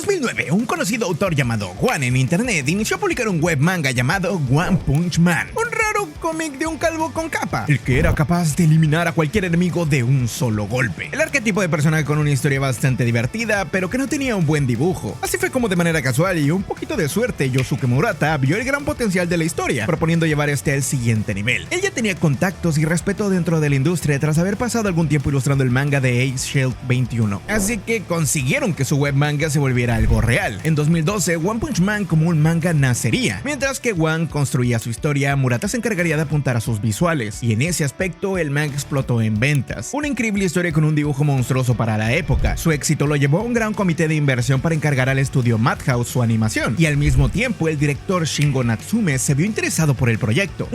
2009, un conocido autor llamado Juan en internet inició a publicar un web manga llamado One Punch Man, un raro cómic de un calvo con capa, el que era capaz de eliminar a cualquier enemigo de un solo golpe. El arquetipo de personaje con una historia bastante divertida, pero que no tenía un buen dibujo. Así fue como de manera casual y un poquito de suerte, Yosuke Murata vio el gran potencial de la historia, proponiendo llevar este al siguiente nivel. Él ya tenía contactos y respeto dentro de la industria tras haber pasado algún tiempo ilustrando el manga de Ace Shield 21, así que consiguieron que su web manga se volviera algo real. En 2012, One Punch Man como un manga nacería. Mientras que One construía su historia, Murata se encargaría de apuntar a sus visuales, y en ese aspecto el manga explotó en ventas. Una increíble historia con un dibujo monstruoso para la época. Su éxito lo llevó a un gran comité de inversión para encargar al estudio Madhouse su animación, y al mismo tiempo el director Shingo Natsume se vio interesado por el proyecto.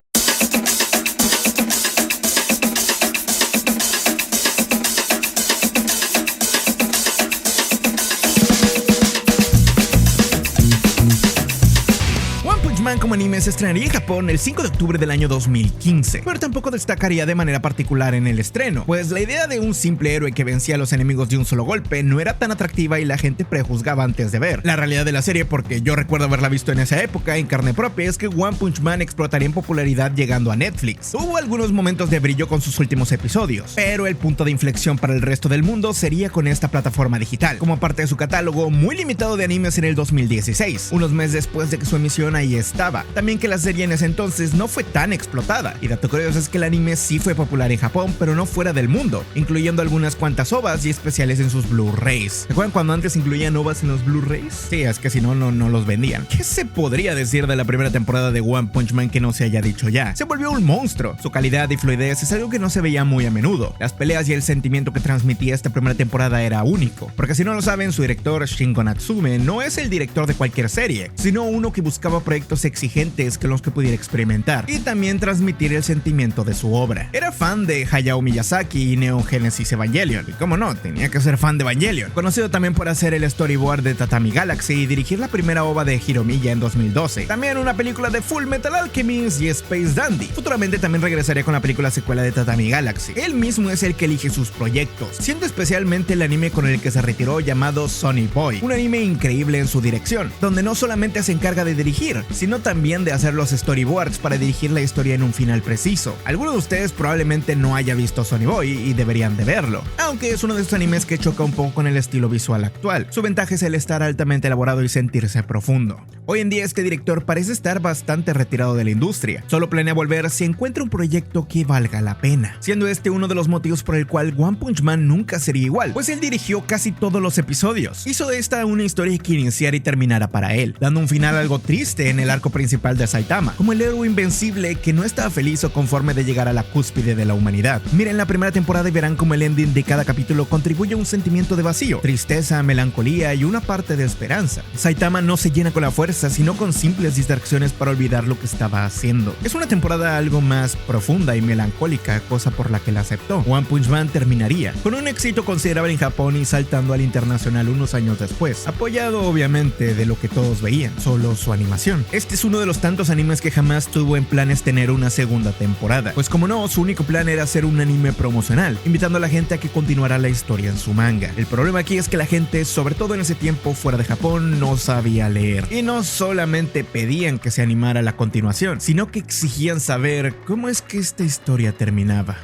Como anime se estrenaría en Japón el 5 de octubre del año 2015, pero tampoco destacaría de manera particular en el estreno, pues la idea de un simple héroe que vencía a los enemigos de un solo golpe no era tan atractiva y la gente prejuzgaba antes de ver. La realidad de la serie, porque yo recuerdo haberla visto en esa época en carne propia, es que One Punch Man explotaría en popularidad llegando a Netflix. Hubo algunos momentos de brillo con sus últimos episodios, pero el punto de inflexión para el resto del mundo sería con esta plataforma digital, como parte de su catálogo muy limitado de animes en el 2016, unos meses después de que su emisión ahí estaba. También que la serie en ese entonces no fue tan explotada, y dato curioso es que el anime sí fue popular en Japón, pero no fuera del mundo, incluyendo algunas cuantas OVAs y especiales en sus Blu-rays. ¿Se acuerdan cuando antes incluían OVAs en los Blu-rays? Sí, es que si no, no los vendían. ¿Qué se podría decir de la primera temporada de One Punch Man que no se haya dicho ya? Se volvió un monstruo. Su calidad y fluidez es algo que no se veía muy a menudo. Las peleas y el sentimiento que transmitía esta primera temporada era único, porque si no lo saben, su director Shingo Natsume no es el director de cualquier serie, sino uno que buscaba proyectos exigentes con los que pudiera experimentar y también transmitir el sentimiento de su obra. Era fan de Hayao Miyazaki y Neon Genesis Evangelion, y como no, tenía que ser fan de Evangelion, conocido también por hacer el storyboard de Tatami Galaxy y dirigir la primera OVA de Hiromiya en 2012, también una película de Full Metal Alchemist y Space Dandy. Futuramente también regresaría con la película secuela de Tatami Galaxy. Él mismo es el que elige sus proyectos, siendo especialmente el anime con el que se retiró llamado Sonny Boy, un anime increíble en su dirección, donde no solamente se encarga de dirigir, sino también de hacer los storyboards para dirigir la historia en un final preciso. Algunos de ustedes probablemente no haya visto Sonny Boy y deberían de verlo, aunque es uno de esos animes que choca un poco con el estilo visual actual. Su ventaja es el estar altamente elaborado y sentirse profundo. Hoy en día este director parece estar bastante retirado de la industria, solo planea volver si encuentra un proyecto que valga la pena, siendo este uno de los motivos por el cual One Punch Man nunca sería igual, pues él dirigió casi todos los episodios. Hizo de esta una historia que iniciara y terminara para él, dando un final algo triste en el arco principal de Saitama, como el héroe invencible que no estaba feliz o conforme de llegar a la cúspide de la humanidad. Miren la primera temporada y verán cómo el ending de cada capítulo contribuye a un sentimiento de vacío, tristeza, melancolía y una parte de esperanza. Saitama no se llena con la fuerza, sino con simples distracciones para olvidar lo que estaba haciendo. Es una temporada algo más profunda y melancólica, cosa por la que la aceptó. One Punch Man terminaría con un éxito considerable en Japón y saltando al internacional unos años después, apoyado obviamente de lo que todos veían, solo su animación. Este es uno de los tantos animes que jamás tuvo en planes tener una segunda temporada, pues como no, su único plan era hacer un anime promocional, invitando a la gente a que continuara la historia en su manga. El problema aquí es que la gente, sobre todo en ese tiempo fuera de Japón, no sabía leer, y no solamente pedían que se animara la continuación, sino que exigían saber cómo es que esta historia terminaba.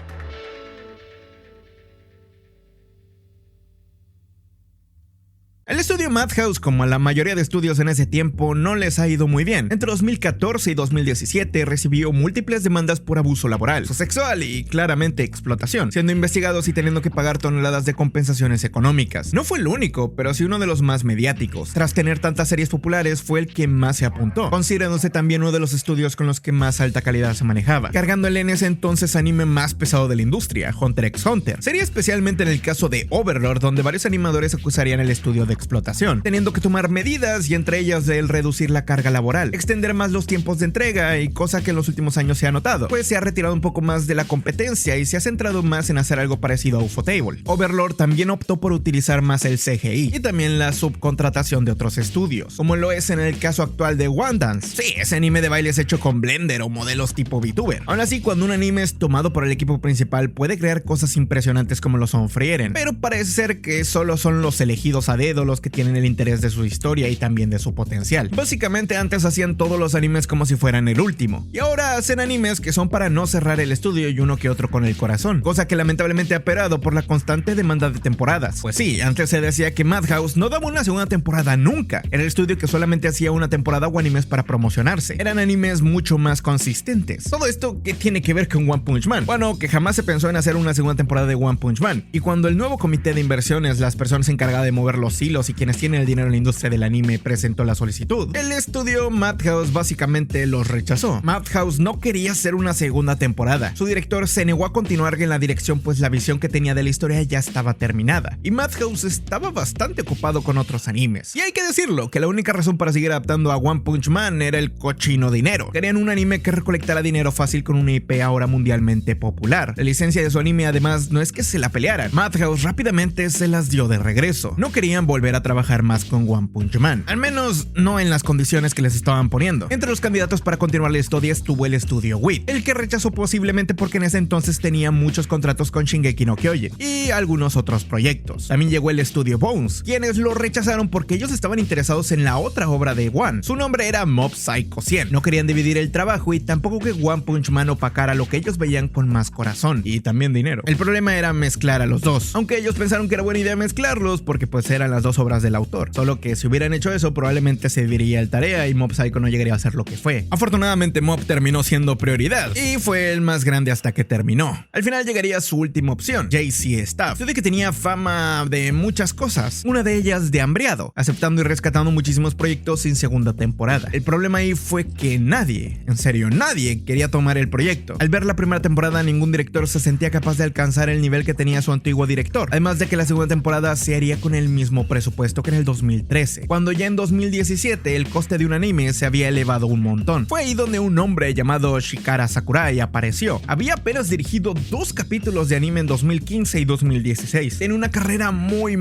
El estudio Madhouse, como a la mayoría de estudios en ese tiempo, no les ha ido muy bien. Entre 2014 y 2017 recibió múltiples demandas por abuso laboral, sexual y claramente explotación, siendo investigados y teniendo que pagar toneladas de compensaciones económicas. No fue el único, pero sí uno de los más mediáticos. Tras tener tantas series populares, fue el que más se apuntó, considerándose también uno de los estudios con los que más alta calidad se manejaba, cargándole en ese entonces anime más pesado de la industria, Hunter x Hunter. Sería especialmente en el caso de Overlord, donde varios animadores acusarían al estudio de explotación, teniendo que tomar medidas y entre ellas el reducir la carga laboral, extender más los tiempos de entrega y cosa que en los últimos años se ha notado, pues se ha retirado un poco más de la competencia y se ha centrado más en hacer algo parecido a Ufotable. Overlord también optó por utilizar más el CGI y también la subcontratación de otros estudios, como lo es en el caso actual de One Dance. Sí, ese anime de baile es hecho con Blender o modelos tipo VTuber. Aún así, cuando un anime es tomado por el equipo principal puede crear cosas impresionantes como lo son Frieren, pero parece ser que solo son los elegidos a dedo los que tienen tienen el interés de su historia y también de su potencial. Básicamente antes hacían todos los animes como si fueran el último, y ahora hacen animes que son para no cerrar el estudio y uno que otro con el corazón, cosa que lamentablemente ha perado por la constante demanda de temporadas. Pues sí, antes se decía que Madhouse no daba una segunda temporada nunca, era el estudio que solamente hacía una temporada o animes para promocionarse, eran animes mucho más consistentes. Todo esto que tiene que ver con One Punch Man, bueno, que jamás se pensó en hacer una segunda temporada de One Punch Man, y cuando el nuevo comité de inversiones, las personas encargadas de mover los hilos y quienes tienen el dinero en la industria del anime, presentó la solicitud, el estudio Madhouse básicamente los rechazó. Madhouse no quería hacer una segunda temporada, su director se negó a continuar en la dirección pues la visión que tenía de la historia ya estaba terminada, y Madhouse estaba bastante ocupado con otros animes. Y hay que decirlo, que la única razón para seguir adaptando a One Punch Man era el cochino dinero. Querían un anime que recolectara dinero fácil con una IP ahora mundialmente popular. La licencia de su anime además no es que se la pelearan, Madhouse rápidamente se las dio de regreso. No querían volver a trabajar más con One Punch Man, al menos no en las condiciones que les estaban poniendo. Entre los candidatos para continuar la historia estuvo el estudio WIT, el que rechazó posiblemente porque en ese entonces tenía muchos contratos con Shingeki no Kyojin y algunos otros proyectos. También llegó el estudio Bones, quienes lo rechazaron porque ellos estaban interesados en la otra obra de One. Su nombre era Mob Psycho 100. No querían dividir el trabajo y tampoco que One Punch Man opacara lo que ellos veían con más corazón y también dinero. El problema era mezclar a los dos, aunque ellos pensaron que era buena idea mezclarlos porque pues eran las dos obras del autor, solo que si hubieran hecho eso probablemente se dividiría el tarea y Mob Psycho no llegaría a ser lo que fue. Afortunadamente Mob terminó siendo prioridad y fue el más grande hasta que terminó. Al final llegaría su última opción, JC Staff, de que tenía fama de muchas cosas, una de ellas de hambreado, aceptando y rescatando muchísimos proyectos sin segunda temporada. El problema ahí fue que nadie, en serio nadie, quería tomar el proyecto. Al ver la primera temporada ningún director se sentía capaz de alcanzar el nivel que tenía su antiguo director, además de que la segunda temporada se haría con el mismo presupuesto que en el 2013, cuando ya en 2017 el coste de un anime se había elevado un montón. Fue ahí donde un hombre llamado Shikara Sakurai apareció. Había apenas dirigido 2 capítulos de anime en 2015 y 2016, en una carrera muy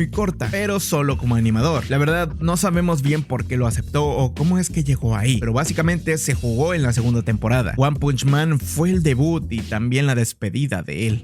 corta, pero solo como animador. La verdad no sabemos bien por qué lo aceptó o cómo es que llegó ahí, pero básicamente se jugó en la segunda temporada. One Punch Man fue el debut y también la despedida de él.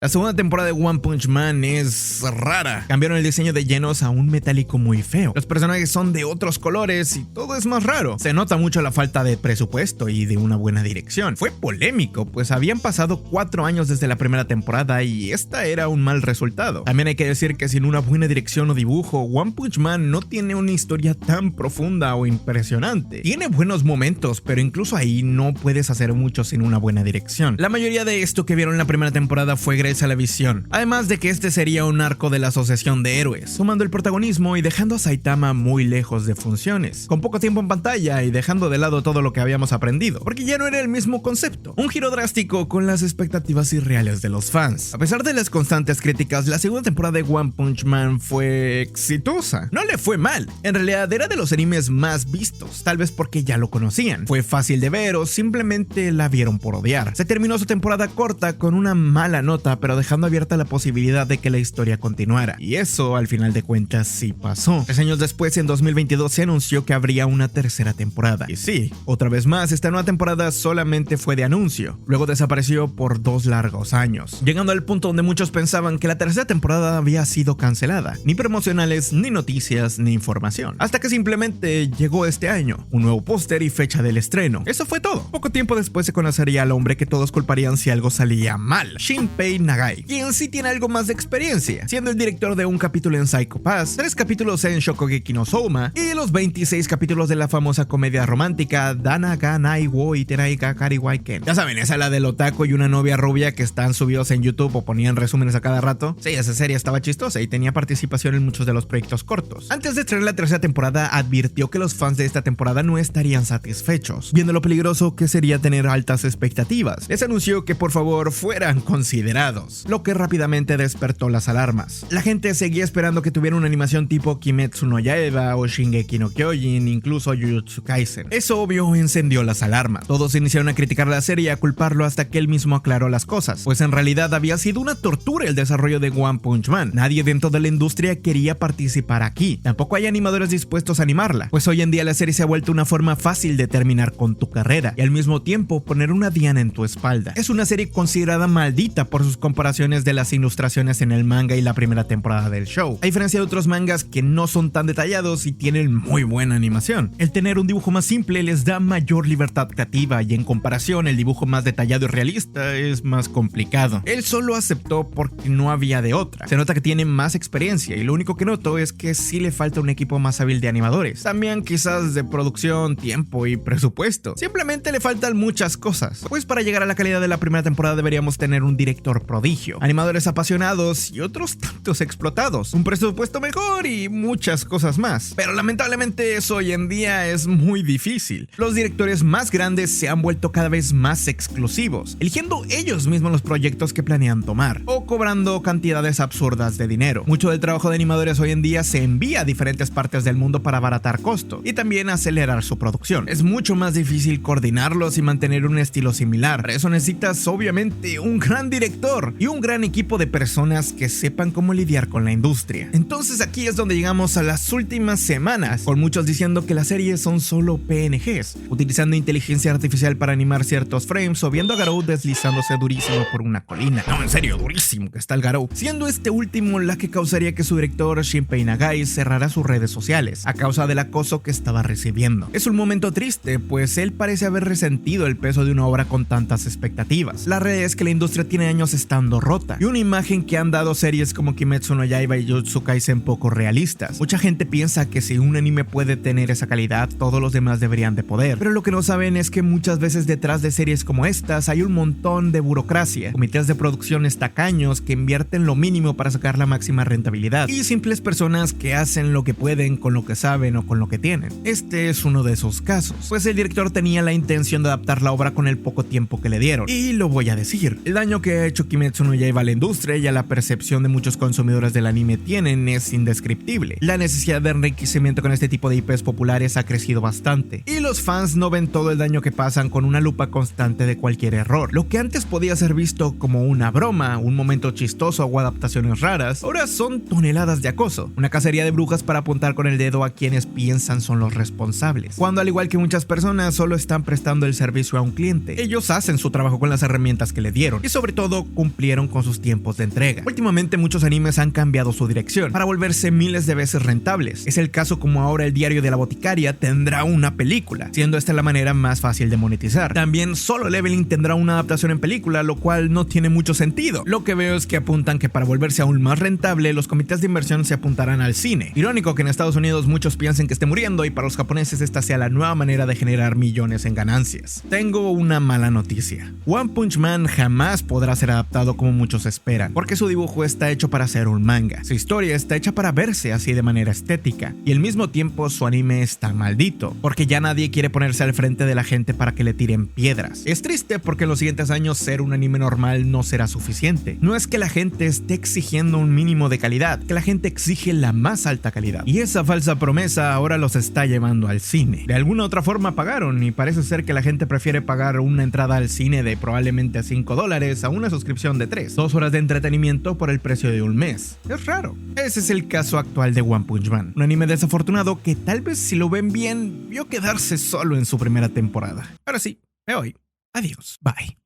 La segunda temporada de One Punch Man es rara. Cambiaron el diseño de Genos a un metálico muy feo. Los personajes son de otros colores y todo es más raro. Se nota mucho la falta de presupuesto y de una buena dirección. Fue polémico, pues habían pasado 4 años desde la primera temporada y esta era un mal resultado. También hay que decir que sin una buena dirección o dibujo, One Punch Man no tiene una historia tan profunda o impresionante. Tiene buenos momentos, pero incluso ahí no puedes hacer mucho sin una buena dirección. La mayoría de esto que vieron en la primera temporada fue a la visión, además de que este sería un arco de la asociación de héroes, tomando el protagonismo y dejando a Saitama muy lejos de funciones, con poco tiempo en pantalla y dejando de lado todo lo que habíamos aprendido, porque ya no era el mismo concepto, un giro drástico con las expectativas irreales de los fans. A pesar de las constantes críticas, la segunda temporada de One Punch Man fue exitosa, no le fue mal, en realidad era de los animes más vistos, tal vez porque ya lo conocían, fue fácil de ver o simplemente la vieron por odiar. Se terminó su temporada corta con una mala nota, pero dejando abierta la posibilidad de que la historia continuara. Y eso, al final de cuentas, sí pasó. 3 años después, en 2022, se anunció que habría una tercera temporada. Y sí, otra vez más, esta nueva temporada solamente fue de anuncio. Luego desapareció por 2 largos años, llegando al punto donde muchos pensaban que la tercera temporada había sido cancelada. Ni promocionales, ni noticias, ni información. Hasta que simplemente llegó este año, un nuevo póster y fecha del estreno. Eso fue todo. Poco tiempo después se conocería al hombre que todos culparían si algo salía mal, Shinpei Nagai, quien sí tiene algo más de experiencia, siendo el director de un capítulo en Psycho Pass, 3 capítulos en Shokugeki no Souma y los 26 capítulos de la famosa comedia romántica Dana ga Nai wo Iterai ga Kari Waiken. Ya saben, esa la del otaku y una novia rubia que están subidos en YouTube o ponían resúmenes a cada rato. Sí, esa serie estaba chistosa y tenía participación en muchos de los proyectos cortos. Antes de estrenar la tercera temporada, advirtió que los fans de esta temporada no estarían satisfechos, viendo lo peligroso que sería tener altas expectativas. Les anunció que por favor fueran considerados, lo que rápidamente despertó las alarmas. La gente seguía esperando que tuviera una animación tipo Kimetsu no Yaiba o Shingeki no Kyojin, incluso Jujutsu Kaisen. Eso obvio encendió las alarmas. Todos iniciaron a criticar la serie y a culparlo hasta que él mismo aclaró las cosas, pues en realidad había sido una tortura el desarrollo de One Punch Man. Nadie dentro de la industria quería participar aquí. Tampoco hay animadores dispuestos a animarla, pues hoy en día la serie se ha vuelto una forma fácil de terminar con tu carrera y al mismo tiempo poner una diana en tu espalda. Es una serie considerada maldita por sus comparaciones de las ilustraciones en el manga y la primera temporada del show, a diferencia de otros mangas que no son tan detallados y tienen muy buena animación. El tener un dibujo más simple les da mayor libertad creativa y en comparación el dibujo más detallado y realista es más complicado. Él solo aceptó porque no había de otra. Se nota que tiene más experiencia y lo único que noto es que sí le falta un equipo más hábil de animadores. También quizás de producción, tiempo y presupuesto. Simplemente le faltan muchas cosas. Pues para llegar a la calidad de la primera temporada deberíamos tener un director prodigio, animadores apasionados y otros tantos explotados, un presupuesto mejor y muchas cosas más. Pero lamentablemente eso hoy en día es muy difícil. Los directores más grandes se han vuelto cada vez más exclusivos, eligiendo ellos mismos los proyectos que planean tomar, o cobrando cantidades absurdas de dinero. Mucho del trabajo de animadores hoy en día se envía a diferentes partes del mundo para abaratar costo y también acelerar su producción. Es mucho más difícil coordinarlos y mantener un estilo similar. Para eso necesitas obviamente un gran director y un gran equipo de personas que sepan cómo lidiar con la industria. Entonces aquí es donde llegamos a las últimas semanas, con muchos diciendo que las series son solo PNGs, utilizando inteligencia artificial para animar ciertos frames o viendo a Garou deslizándose durísimo por una colina. No, en serio, durísimo que está el Garou. Siendo este último la que causaría que su director Shinpei Nagai cerrara sus redes sociales a causa del acoso que estaba recibiendo. Es un momento triste, pues él parece haber resentido el peso de una obra con tantas expectativas. La realidad es que la industria tiene años estando rota y una imagen que han dado series como Kimetsu no Yaiba y Jujutsu Kaisen poco realistas. Mucha gente piensa que si un anime puede tener esa calidad, todos los demás deberían de poder, pero lo que no saben es que muchas veces detrás de series como estas hay un montón de burocracia, comités de producciones tacaños que invierten lo mínimo para sacar la máxima rentabilidad y simples personas que hacen lo que pueden con lo que saben o con lo que tienen. Este es uno de esos casos, pues el director tenía la intención de adaptar la obra con el poco tiempo que le dieron, y lo voy a decir, el daño que ha hecho Kimetsu no Yaiba a la industria y a la percepción de muchos consumidores del anime tienen es indescriptible. La necesidad de enriquecimiento con este tipo de IPs populares ha crecido bastante, y los fans no ven todo el daño que pasan con una lupa constante de cualquier error. Lo que antes podía ser visto como una broma, un momento chistoso o adaptaciones raras, ahora son toneladas de acoso, una cacería de brujas para apuntar con el dedo a quienes piensan son los responsables, cuando al igual que muchas personas solo están prestando el servicio a un cliente. Ellos hacen su trabajo con las herramientas que le dieron y sobre todo cumplieron con sus tiempos de entrega. Últimamente muchos animes han cambiado su dirección para volverse miles de veces rentables. Es el caso como ahora el diario de la boticaria tendrá una película, siendo esta la manera más fácil de monetizar. También Solo Leveling tendrá una adaptación en película, lo cual no tiene mucho sentido. Lo que veo es que apuntan que para volverse aún más rentable, los comités de inversión se apuntarán al cine. Irónico que en Estados Unidos muchos piensen que esté muriendo y para los japoneses esta sea la nueva manera de generar millones en ganancias. Tengo una mala noticia. One Punch Man jamás podrá ser adaptado como muchos esperan, porque su dibujo está hecho para ser un manga. Su historia está hecha para verse así de manera estética, y al mismo tiempo su anime está maldito, porque ya nadie quiere ponerse al frente de la gente para que le tiren piedras. Es triste porque en los siguientes años ser un anime normal no será suficiente. No es que la gente esté exigiendo un mínimo de calidad, que la gente exige la más alta calidad. Y esa falsa promesa ahora los está llevando al cine. De alguna otra forma pagaron, y parece ser que la gente prefiere pagar una entrada al cine de probablemente $5 a una suscripción de 3, 2 horas de entretenimiento por el precio de un mes. Es raro. Ese es el caso actual de One Punch Man, un anime desafortunado que tal vez si lo ven bien, vio quedarse solo en su primera temporada. Ahora sí, me voy. Adiós. Bye.